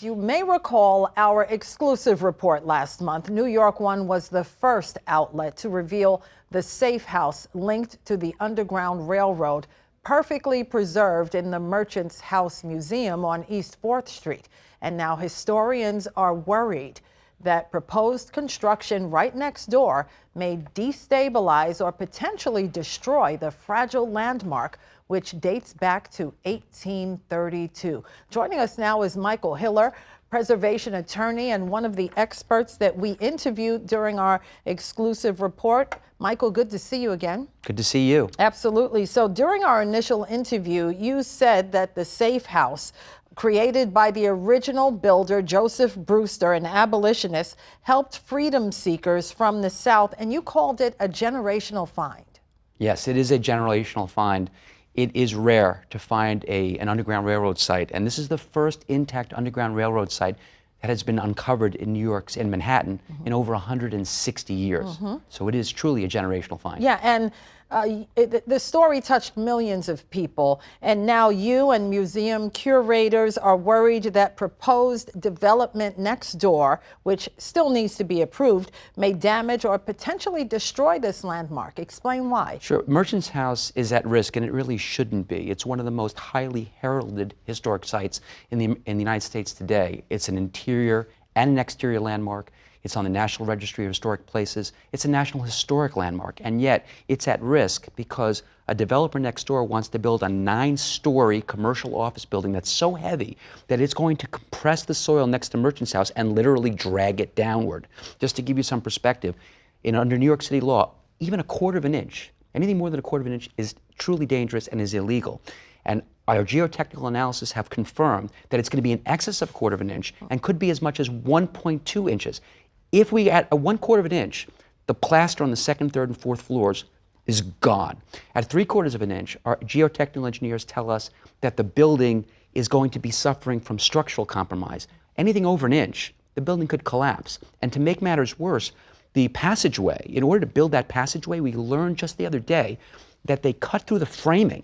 You may recall our exclusive report last month. New York One was the first outlet to reveal the safe house linked to the Underground Railroad, perfectly preserved in the Merchant's House Museum on East 4th Street. And now historians are worried that proposed construction right next door may destabilize or potentially destroy the fragile landmark, which dates back to 1832. Joining us now is Michael Hiller, preservation attorney and one of the experts that we interviewed during our exclusive report. Michael, good to see you again. Good to see you. Absolutely. So during our initial interview, you said that the safe house, created by the original builder, Joseph Brewster, an abolitionist, helped freedom seekers from the South, and you called it a generational find. Yes, it is a generational find. It is rare to find an Underground Railroad site, and this is the first intact Underground Railroad site that has been uncovered in in Manhattan in over 160 years. So it is truly a generational find. Yeah, and the story touched millions of people, and now you and museum curators are worried that proposed development next door, which still needs to be approved, may damage or potentially destroy this landmark. Explain why. Sure. Merchant's House is at risk, and it really shouldn't be. It's one of the most highly heralded historic sites in the United States today. It's an interior and an exterior landmark. It's on the National Registry of Historic Places. It's a National Historic Landmark, and yet it's at risk because a developer next door wants to build a 9-story commercial office building that's so heavy that it's going to compress the soil next to Merchant's House and literally drag it downward. Just to give you some perspective, under New York City law, even a quarter of an inch, anything more than a quarter of an inch is truly dangerous and is illegal. And our geotechnical analysis have confirmed that it's going to be in excess of a quarter of an inch and could be as much as 1.2 inches. If we add a 1/4 of an inch, the plaster on the second, third, and fourth floors is gone. At 3/4 of an inch, our geotechnical engineers tell us that the building is going to be suffering from structural compromise. Anything over an inch, the building could collapse. And to make matters worse, the passageway, in order to build that passageway, we learned just the other day that they cut through the framing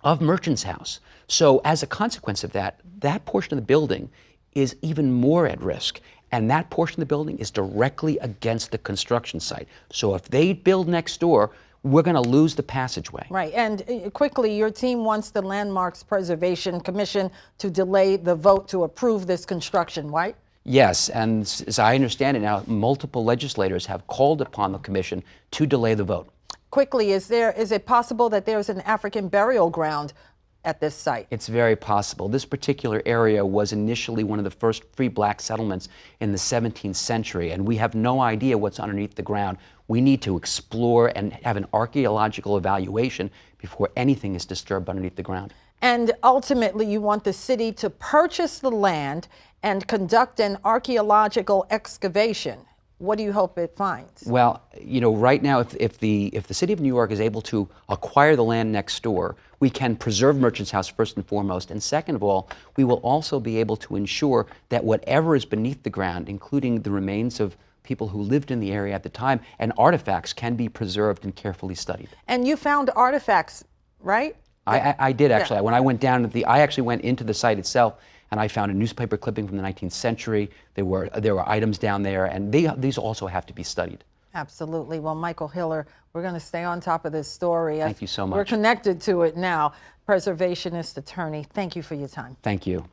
of Merchant's House. So as a consequence of that, that portion of the building is even more at risk. And that portion of the building is directly against the construction site. So if they build next door, we're going to lose the passageway. Right. And quickly, your team wants the Landmarks Preservation Commission to delay the vote to approve this construction, right? Yes, and as I understand it now, multiple legislators have called upon the commission to delay the vote. Quickly, is it possible that there's an African burial ground at this site? It's very possible. This particular area was initially one of the first free black settlements in the 17th century, and we have no idea what's underneath the ground. We need to explore and have an archaeological evaluation before anything is disturbed underneath the ground. And ultimately, you want the city to purchase the land and conduct an archaeological excavation. What do you hope it finds? Well, right now, if the city of New York is able to acquire the land next door, we can preserve Merchant's House first and foremost. And second of all, we will also be able to ensure that whatever is beneath the ground, including the remains of people who lived in the area at the time, and artifacts can be preserved and carefully studied. And you found artifacts, right? I did actually. Yeah. When I went down I actually went into the site itself, and I found a newspaper clipping from the 19th century. There were items down there, and these also have to be studied. Absolutely. Well, Michael Hiller, we're going to stay on top of this story. Thank you so much. We're connected to it now. Preservationist attorney, thank you for your time. Thank you.